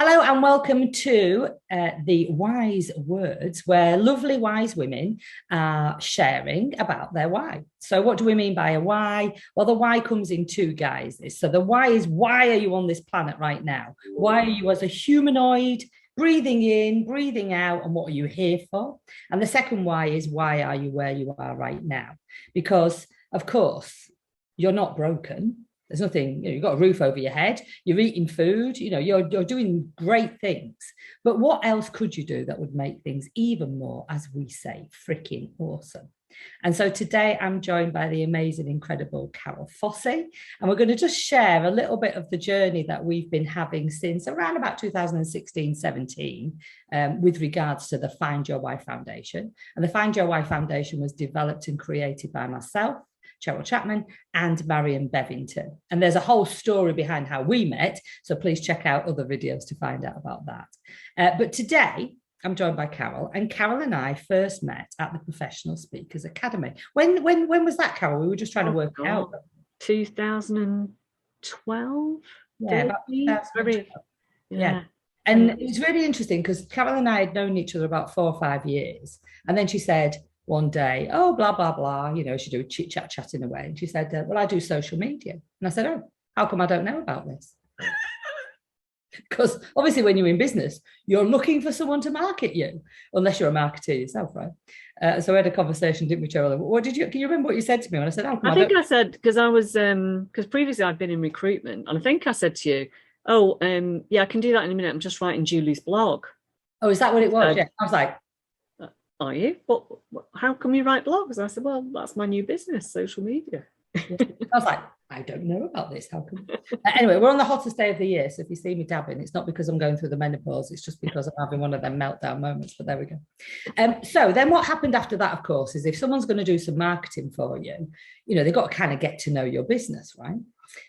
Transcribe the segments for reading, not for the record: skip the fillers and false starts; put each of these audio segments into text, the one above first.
Hello and welcome to the Wise Words, where lovely wise women are sharing about their why. So, what do we mean by a why? Well, the why comes in two guises. So, the why is why are you on this planet right now? Why are you as a humanoid breathing in, breathing out, and what are you here for? And the second why is why are you where you are right now? Because, of course, you're not broken. There's nothing, you've got a roof over your head, you're eating food, you're doing great things. But what else could you do that would make things even more, as we say, freaking awesome? And so today I'm joined by the amazing, incredible Carole Fossey, and we're going to just share a little bit of the journey that we've been having since around about 2016-17 with regards to the Find Your Why Foundation. And the Find Your Why Foundation was developed and created by myself, Cheryl Chapman, and Marion Bevington. And there's a whole story behind how we met, so please check out other videos to find out about that. But today, I'm joined by Carole, and Carole and I first met at the Professional Speakers Academy. When was that, Carole? We were just trying to work it out. 2012? Yeah, about 2012. Yeah. And it was really interesting because Carole and I had known each other about 4 or 5 years. And then she said, one day, oh, blah, blah, blah, she do chit chat chatting away. And she said, well, I do social media. And I said, oh, how come I don't know about this? Because obviously when you're in business, you're looking for someone to market you, unless you're a marketer yourself, right? So we had a conversation, didn't we, Cheryl? Can you remember what you said to me? And I said, I said, because previously I'd been in recruitment, and I think I said to you, yeah, I can do that in a minute. I'm just writing Julie's blog. Oh, is that what it was? Yeah. I was like, are you? But how come you write blogs? I said, well, that's my new business, social media. I was like, I don't know about this. How come? Anyway, we're on the hottest day of the year. So if you see me dabbing, it's not because I'm going through the menopause. It's just because I'm having one of them meltdown moments. But there we go. So then what happened after that, of course, is if someone's going to do some marketing for you, they've got to kind of get to know your business, right?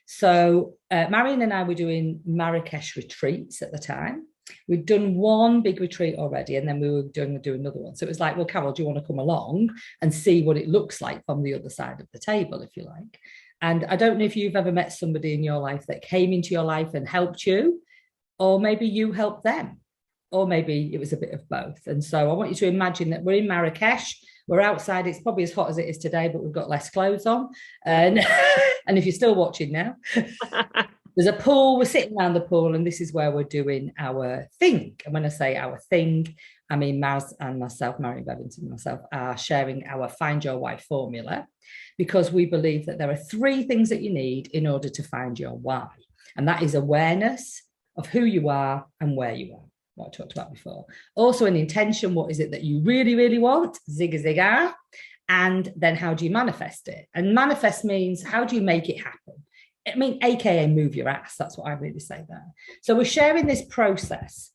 So Marion and I were doing Marrakesh retreats at the time. We'd done one big retreat already, and then we were going to do another one. So it was like, well, Carole, do you want to come along and see what it looks like from the other side of the table, if you like? And I don't know if you've ever met somebody in your life that came into your life and helped you, or maybe you helped them, or maybe it was a bit of both. And so I want you to imagine that we're in Marrakesh. We're outside. It's probably as hot as it is today, but we've got less clothes on. And if you're still watching now, there's a pool. We're sitting around the pool, and this is where we're doing our thing. And when I say our thing, I mean Maz and myself, Marion Bevington and myself, are sharing our Find Your Why formula, because we believe that there are 3 things that you need in order to find your why. And that is awareness of who you are and where you are, what I talked about before. Also an intention, what is it that you really, really want? Zigga zigga. And then how do you manifest it? And manifest means how do you make it happen? I mean, AKA move your ass. That's what I really say there. So we're sharing this process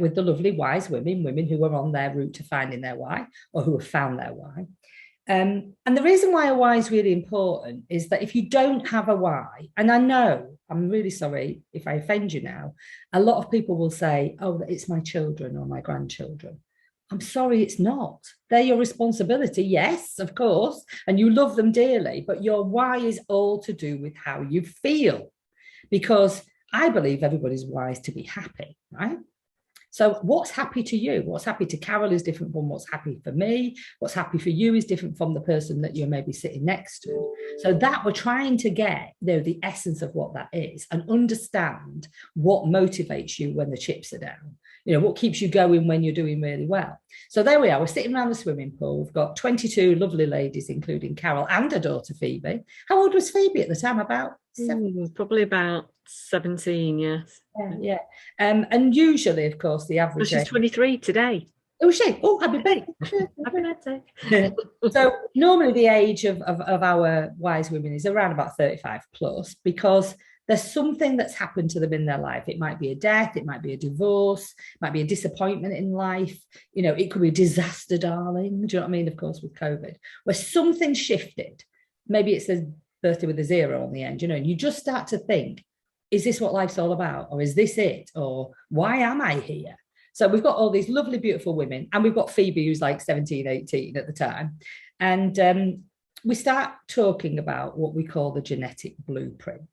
with the lovely wise women who are on their route to finding their why, or who have found their why. And the reason why a why is really important is that if you don't have a why, and I know, I'm really sorry if I offend you now, a lot of people will say, oh, it's my children or my grandchildren. I'm sorry, it's not. They're your responsibility, yes, of course, and you love them dearly, but your why is all to do with how you feel, because I believe everybody's why is to be happy, right? So what's happy to you? What's happy to Carole is different from what's happy for me. What's happy for you is different from the person that you're maybe sitting next to. So that we're trying to get, the essence of what that is and understand what motivates you when the chips are down. What keeps you going when you're doing really well. So there we are. We're sitting around the swimming pool. We've got 22 lovely ladies, including Carole and her daughter, Phoebe. How old was Phoebe at the time? About 7? Probably about 17, yes. Yeah. And usually, of course, the average she's 23 today. Oh, she? Oh, happy birthday. Happy birthday. So normally the age of our wise women is around about 35 plus, because there's something that's happened to them in their life. It might be a death, it might be a divorce, it might be a disappointment in life. It could be a disaster, darling. Do you know what I mean? Of course, with COVID, where something shifted. Maybe it's a birthday with a 0 on the end, and you just start to think, is this what life's all about? Or is this it? Or why am I here? So we've got all these lovely, beautiful women, and we've got Phoebe, who's like 17, 18 at the time. And we start talking about what we call the genetic blueprint.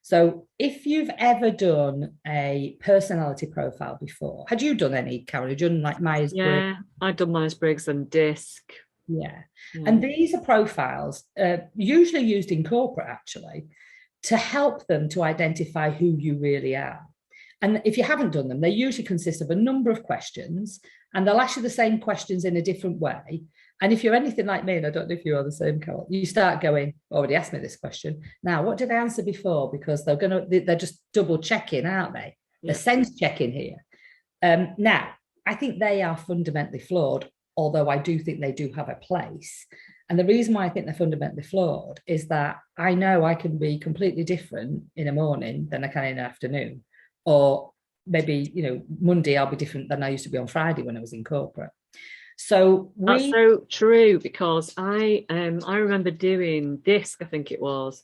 So if you've ever done a personality profile before, had you done any, Carol? Had you done like Myers-Briggs? Yeah, I've done Myers-Briggs and DISC. Yeah. Yeah. And these are profiles usually used in corporate, actually, to help them to identify who you really are. And if you haven't done them, they usually consist of a number of questions, and they'll ask you the same questions in a different way. And if you're anything like me, and I don't know if you are the same, Carol, you start going, already asked me this question. Now, what did I answer before? Because they're just double checking, aren't they? Yeah. They're sense checking here. Now, I think they are fundamentally flawed, although I do think they do have a place. And the reason why I think they're fundamentally flawed is that I know I can be completely different in a morning than I can in an afternoon. Or maybe, Monday I'll be different than I used to be on Friday when I was in corporate. So that's so true, because I remember doing DISC, I think it was,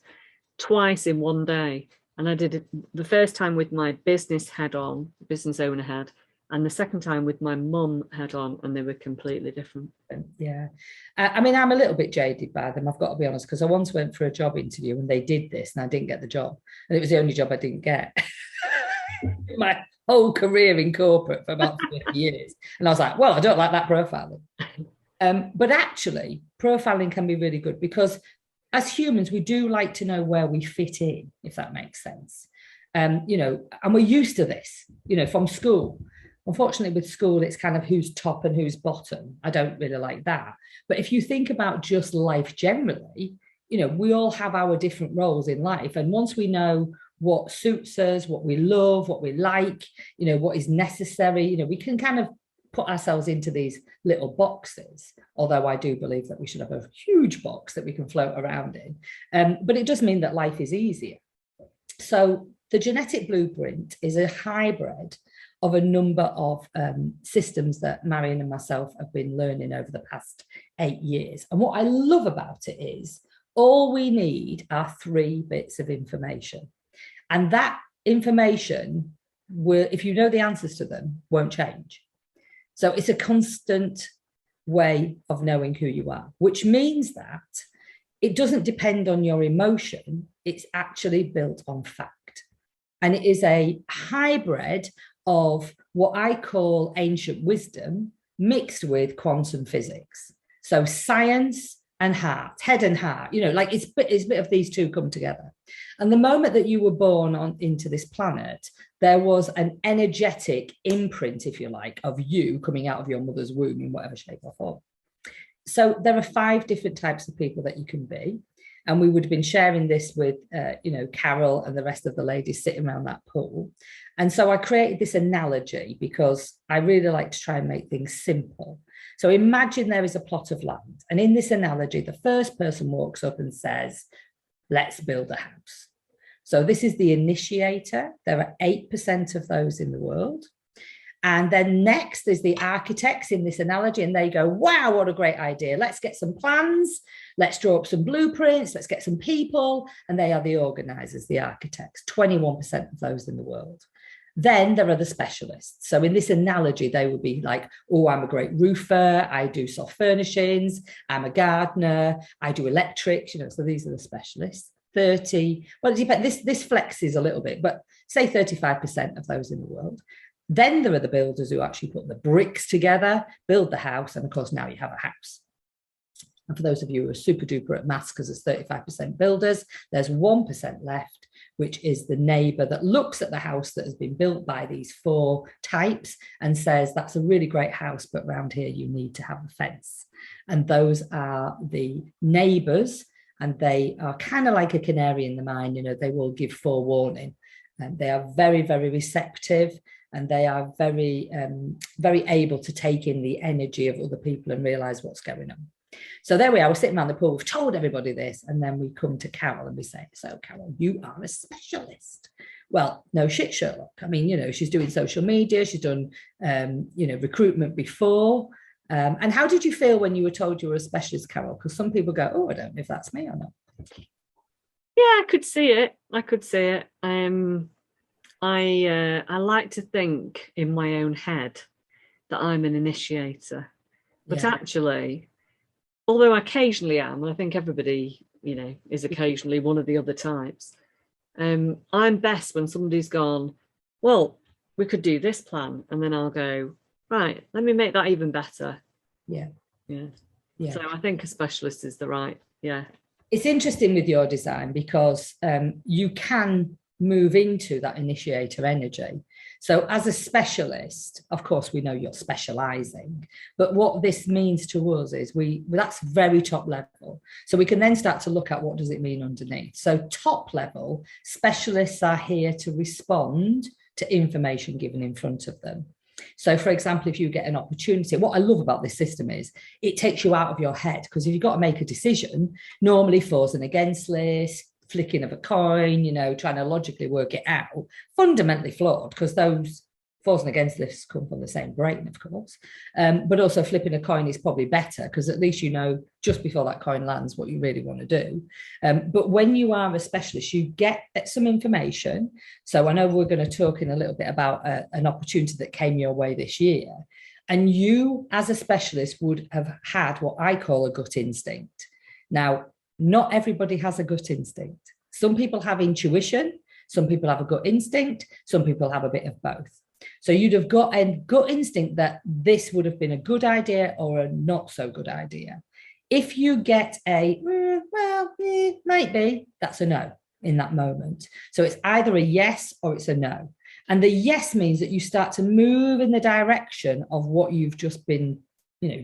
twice in one day. And I did it the first time with my business head on, business owner head, and the second time with my mum head on, and they were completely different. Yeah. I mean, I'm a little bit jaded by them, I've got to be honest, because I once went for a job interview and they did this and I didn't get the job. And it was the only job I didn't get. My whole career in corporate for about 50 years. And I was like, well, I don't like that profiling. But actually, profiling can be really good because as humans, we do like to know where we fit in, if that makes sense. And we're used to this, from school. Unfortunately, with school, it's kind of who's top and who's bottom. I don't really like that. But if you think about just life generally, we all have our different roles in life. And once we know what suits us, what we love, what we like, what is necessary, we can kind of put ourselves into these little boxes, although I do believe that we should have a huge box that we can float around in. But it does mean that life is easier. So the genetic blueprint is a hybrid of a number of systems that Marion and myself have been learning over the past 8 years. And what I love about it is all we need are 3 bits of information. And that information will, if you know the answers to them, won't change. So it's a constant way of knowing who you are, which means that it doesn't depend on your emotion. It's actually built on fact. And it is a hybrid of what I call ancient wisdom mixed with quantum physics. So science and heart, head and heart, it's a bit of these two come together. And the moment that you were born into this planet, there was an energetic imprint, if you like, of you coming out of your mother's womb in whatever shape or form. So there are 5 different types of people that you can be. And we would have been sharing this with, Carol and the rest of the ladies sitting around that pool. And so I created this analogy because I really like to try and make things simple. So imagine there is a plot of land. And in this analogy, the first person walks up and says, let's build a house. So this is the initiator. There are 8% of those in the world. And then next is the architects in this analogy, and they go, wow, what a great idea. Let's get some plans. Let's draw up some blueprints. Let's get some people. And they are the organizers, the architects, 21% of those in the world. Then there are the specialists. So in this analogy, they would be like, oh, I'm a great roofer. I do soft furnishings. I'm a gardener. I do electrics, so these are the specialists. 30, well, it depends. This flexes a little bit, but say 35% of those in the world. Then there are the builders who actually put the bricks together, build the house, and of course now you have a house. And for those of you who are super duper at maths, because it's 35% builders, there's 1% left, which is the neighbour that looks at the house that has been built by these 4 types and says, that's a really great house, but around here you need to have a fence. And those are the neighbours, and they are kind of like a canary in the mine, they will give forewarning. And they are very, very receptive. And they are very, very able to take in the energy of other people and realize what's going on. So there we are, we're sitting around the pool, we've told everybody this, and then we come to Carol and we say, so Carol, you are a specialist. Well, no shit, Sherlock. I mean, she's doing social media, she's done, recruitment before. And how did you feel when you were told you were a specialist, Carol? Because some people go, oh, I don't know if that's me or not. Yeah, I could see it. I like to think in my own head that I'm an initiator, but actually, although I occasionally am, and I think everybody, is occasionally one of the other types, I'm best when somebody's gone, well, we could do this plan, and then I'll go, right, let me make that even better. Yeah. So I think a specialist is the right. It's interesting with your design because you can move into that initiator energy. So as a specialist, of course, we know you're specializing, but what this means to us is that's very top level. So we can then start to look at what does it mean underneath. So top level, specialists are here to respond to information given in front of them. So, for example, if you get an opportunity, what I love about this system is it takes you out of your head, because if you've got to make a decision, normally for's and against list, flicking of a coin, trying to logically work it out, fundamentally flawed, because those for's and against lists come from the same brain, of course. But also flipping a coin is probably better, because at least you know just before that coin lands what you really want to do. But when you are a specialist, you get some information. So I know we're going to talk in a little bit about an opportunity that came your way this year. And you, as a specialist, would have had what I call a gut instinct. Now, not everybody has a gut instinct. Some people have intuition, some people have a gut instinct, some people have a bit of both. So you'd have got a gut instinct that this would have been a good idea or a not so good idea. If you get might be, that's a no in that moment. So it's either a yes or it's a no. And the yes means that you start to move in the direction of what you've just been,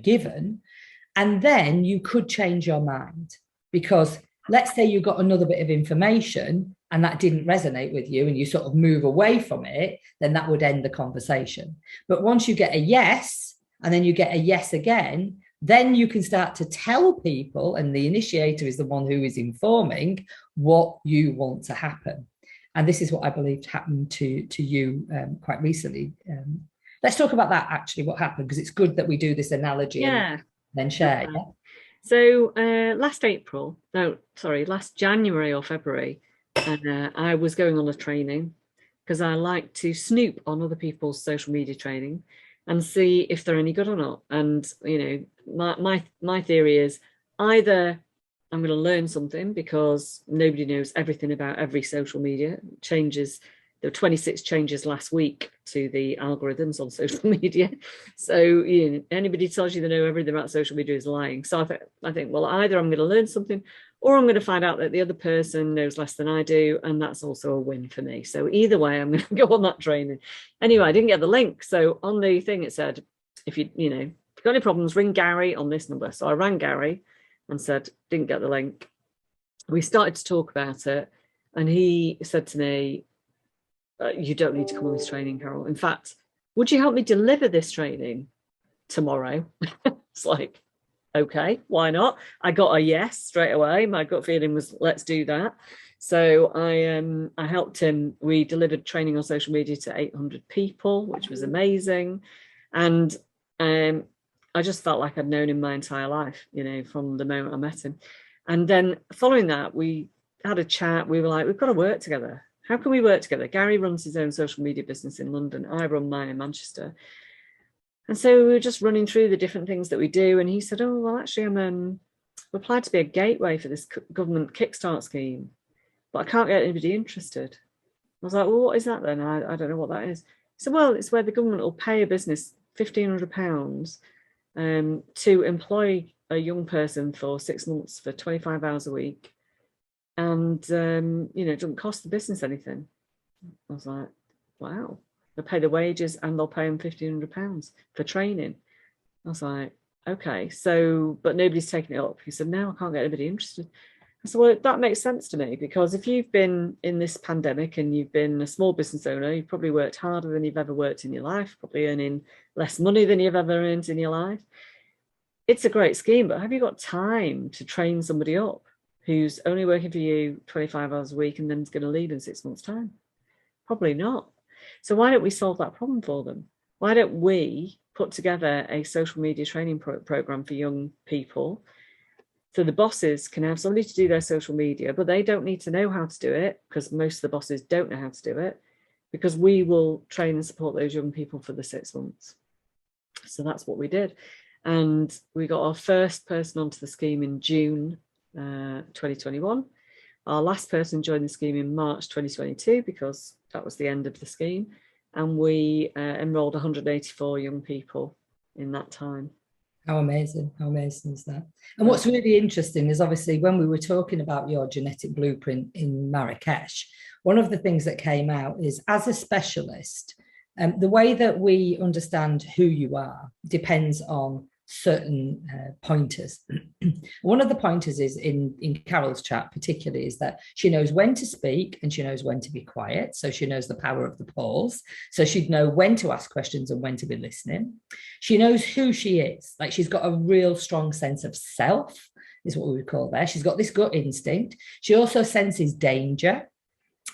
given. And then you could change your mind, because let's say you got another bit of information and that didn't resonate with you and you sort of move away from it, then that would end the conversation. But once you get a yes, and then you get a yes again, then you can start to tell people, and the initiator is the one who is informing what you want to happen. And this is what I believe happened to you quite recently. Let's talk about that, actually, what happened, because it's good that we do this analogy and then share. Yeah? So last January or February, I was going on a training, because I like to snoop on other people's social media training and see if they're any good or not. And, my theory is either I'm going to learn something, because nobody knows everything about every social media. Changes, there were 26 changes last week to the algorithms on social media. So anybody tells you they know everything about social media is lying. So I think, well, either I'm going to learn something, or I'm going to find out that the other person knows less than I do, and that's also a win for me. So either way, I'm going to go on that training. Anyway, I didn't get the link. So on the thing, it said, if you've got any problems, ring Gary on this number. So I rang Gary and said, didn't get the link. We started to talk about it, and he said to me, you don't need to come on this training, Carole. In fact, would you help me deliver this training tomorrow? It's like, okay, why not? I got a yes straight away. My gut feeling was, let's do that. So I helped him. We delivered training on social media to 800 people, which was amazing. And I just felt like I'd known him my entire life, from the moment I met him. And then following that, we had a chat. We were like, we've got to work together. How can we work together? Gary runs his own social media business in London. I run mine in Manchester. And so we were just running through the different things that we do. And he said, oh, well, actually, I'm applied to be a gateway for this government Kickstart scheme, but I can't get anybody interested. I was like, well, what is that then? I don't know what that is. He said, well, it's where the government will pay a business £1,500 to employ a young person for 6 months for 25 hours a week. And, it doesn't cost the business anything. I was like, wow. They'll pay the wages and they'll pay them £1,500 for training. I was like, okay, so, but nobody's taking it up. He said, no, I can't get anybody interested. I said, well, that makes sense to me, because if you've been in this pandemic and you've been a small business owner, you've probably worked harder than you've ever worked in your life, probably earning less money than you've ever earned in your life. It's a great scheme, but have you got time to train somebody up who's only working for you 25 hours a week and then is going to leave in 6 months' time? Probably not. So why don't we solve that problem for them? Why don't we put together a social media training program for young people, so the bosses can have somebody to do their social media, but they don't need to know how to do it, because most of the bosses don't know how to do it, because we will train and support those young people for the 6 months. So that's what we did. And we got our first person onto the scheme in June 2021. Our last person joined the scheme in March 2022 because that was the end of the scheme. And we enrolled 184 young people in that time. How amazing is that? And what's really interesting is obviously when we were talking about your genetic blueprint in Marrakesh, one of the things that came out is as a specialist, the way that we understand who you are depends on certain pointers. One of the pointers is in Carole's chat particularly is that she knows when to speak and she knows when to be quiet. So she knows the power of the pause. So she'd know when to ask questions and when to be listening. She knows who she is. Like she's got a real strong sense of self, is what we would call there. She's got this gut instinct. She also senses danger.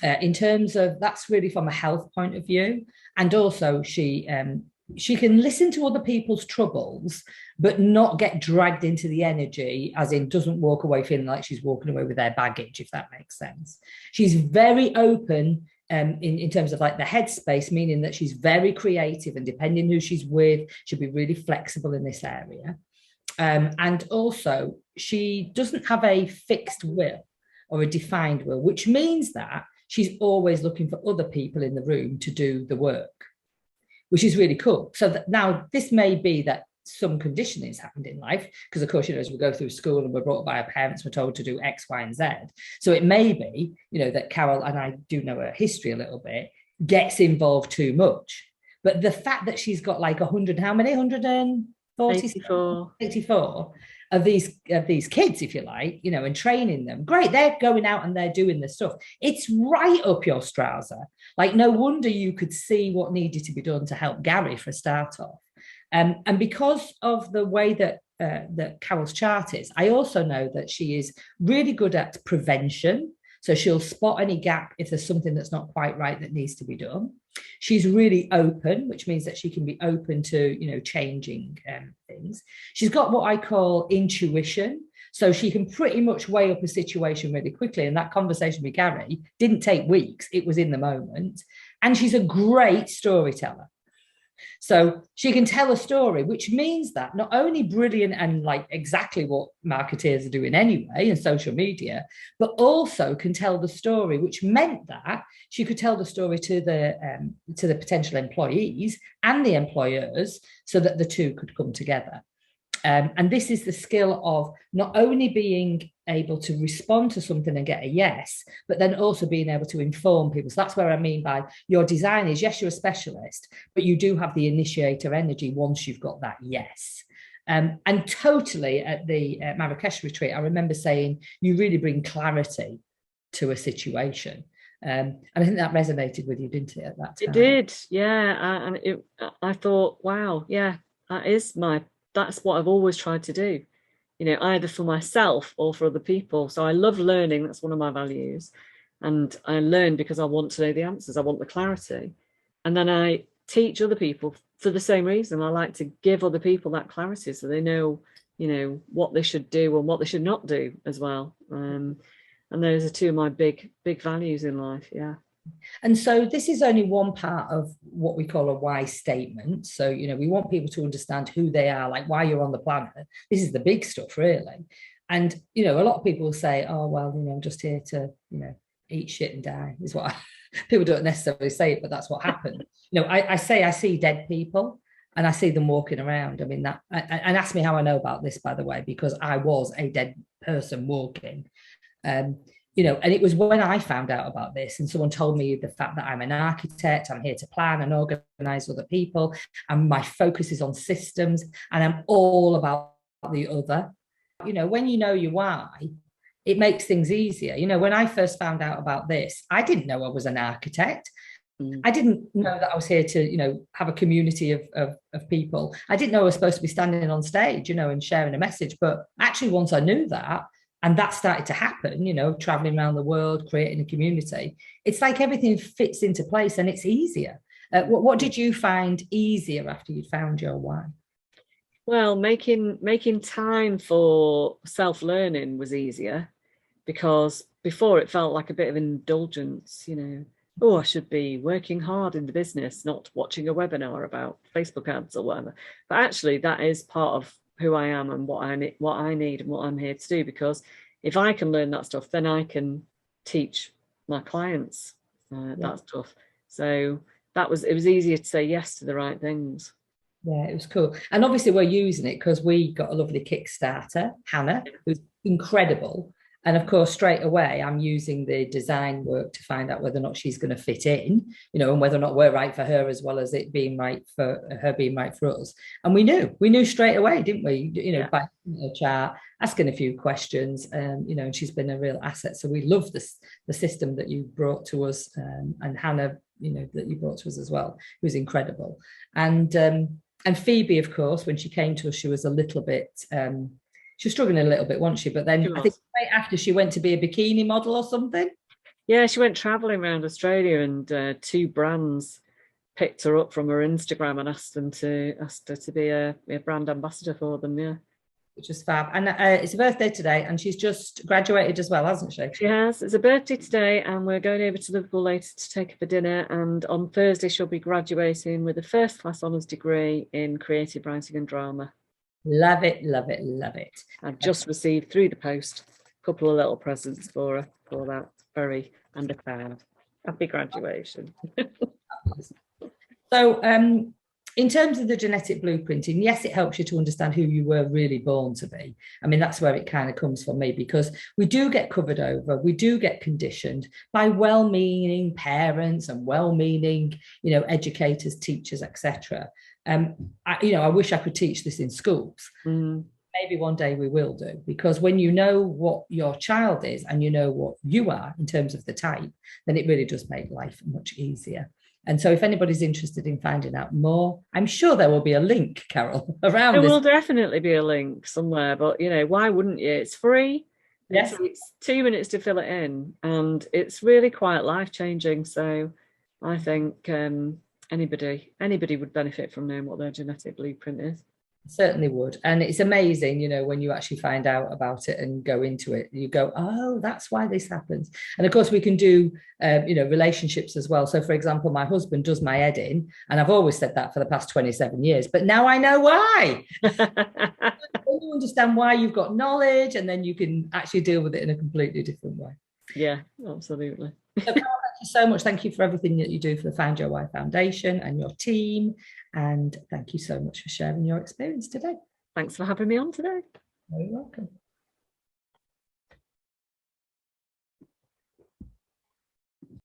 In terms of that's really from a health point of view. And also she can listen to other people's troubles, but not get dragged into the energy, as in doesn't walk away feeling like she's walking away with their baggage, if that makes sense. She's very open in terms of like the headspace, meaning that she's very creative and depending who she's with, she'll be really flexible in this area. And also she doesn't have a fixed will or a defined will, which means that she's always looking for other people in the room to do the work, which is really cool. So that now this may be that some conditioning has happened in life, because of course, as we go through school and we're brought up by our parents, we're told to do X, Y, and Z. So it may be, that Carole, and I do know her history a little bit, gets involved too much. But the fact that she's got like 100, how many? 140? 84 of these kids, if you like, and training them. Great, they're going out and they're doing the stuff. It's right up your Strauser. Like, no wonder you could see what needed to be done to help Gary for a start off. And because of the way that Carole's chart is, I also know that she is really good at prevention. So she'll spot any gap if there's something that's not quite right that needs to be done. She's really open, which means that she can be open to, changing things. She's got what I call intuition. So she can pretty much weigh up a situation really quickly. And that conversation with Gary didn't take weeks. It was in the moment. And she's a great storyteller. So she can tell a story, which means that not only brilliant and like exactly what marketeers are doing anyway in social media, but also can tell the story, which meant that she could tell the story to the potential employees and the employers so that the two could come together. And this is the skill of not only being able to respond to something and get a yes, but then also being able to inform people. So that's where I mean by your design is, yes, you're a specialist, but you do have the initiator energy once you've got that yes. And totally at the Marrakesh retreat, I remember saying, you really bring clarity to a situation. And I think that resonated with you, didn't it, at that time? It did, yeah. I thought, wow, yeah, that's what I've always tried to do, either for myself or for other people. So I love learning. That's one of my values. And I learn because I want to know the answers. I want the clarity. And then I teach other people for the same reason. I like to give other people that clarity so they know, what they should do and what they should not do as well. And those are two of my big values in life. Yeah. And so this is only one part of what we call a why statement. So, we want people to understand who they are, like why you're on the planet. This is the big stuff, really. And, a lot of people say, oh, well, I'm just here to, eat shit and die is what people don't necessarily say it, but that's what happened. I say I see dead people and I see them walking around. I mean, and ask me how I know about this, by the way, because I was a dead person walking. And it was when I found out about this and someone told me the fact that I'm an architect, I'm here to plan and organize other people, and my focus is on systems, and I'm all about the other. When you know your why, it makes things easier. When I first found out about this, I didn't know I was an architect. I didn't know that I was here to, have a community of people. I didn't know I was supposed to be standing on stage, and sharing a message. But actually, once I knew that, and that started to happen, traveling around the world, creating a community, it's like everything fits into place and it's easier. What did you find easier after you found your why? Well, making time for self-learning was easier, because before it felt like a bit of indulgence, oh, I should be working hard in the business, not watching a webinar about Facebook ads or whatever. But actually, that is part of who I am and what I need and what I'm here to do, because if I can learn that stuff, then I can teach my clients that stuff. So it was easier to say yes to the right things. Yeah, it was cool. And obviously we're using it because we got a lovely Kickstarter, Hannah, who's incredible. And of course, straight away, I'm using the design work to find out whether or not she's going to fit in, and whether or not we're right for her as well as it being right for her being right for us. And we knew straight away, didn't we? By a chat, asking a few questions, and she's been a real asset. So we love the system that you brought to us, and Hannah, that you brought to us as well, who's incredible. And Phoebe, of course, when she came to us, she was a little bit, she was struggling a little bit, wasn't she? But then I think right after she went to be a bikini model or something. Yeah, she went traveling around Australia, and 2 brands picked her up from her Instagram and asked her to be a brand ambassador for them. Yeah. Which is fab. And it's her birthday today, and she's just graduated as well, hasn't she? She has. It's a birthday today, and we're going over to Liverpool later to take her for dinner. And on Thursday, she'll be graduating with a first-class honours degree in creative writing and drama. Love it, love it, love it. I've just received through the post a couple of little presents for her for that. Very underproud. Happy graduation. So, in terms of the genetic blueprinting, yes, it helps you to understand who you were really born to be. I mean, that's where it kind of comes from me, because we do get covered over, we do get conditioned by well-meaning parents and well-meaning, educators, teachers, etc. I wish I could teach this in schools. Maybe one day we will do, because when you know what your child is and you know what you are in terms of the type, then it really does make life much easier. And so if anybody's interested in finding out more, I'm sure there will be a link, Carole, around there this. Will definitely be a link somewhere, but why wouldn't you? It's free. Yes. It's 2 minutes to fill it in, and it's really quite life-changing. So I think anybody would benefit from knowing what their genetic blueprint is. Certainly would. And it's amazing, when you actually find out about it and go into it, you go, oh, that's why this happens. And of course we can do relationships as well. So for example, my husband does my editing, and I've always said that for the past 27 years, but now I know why. When you understand why, you've got knowledge, and then you can actually deal with it in a completely different way. Yeah, absolutely. So Carole, thank you so much. Thank you for everything that you do for the Find Your Why Foundation and your team. And thank you so much for sharing your experience today. Thanks for having me on today. Very welcome.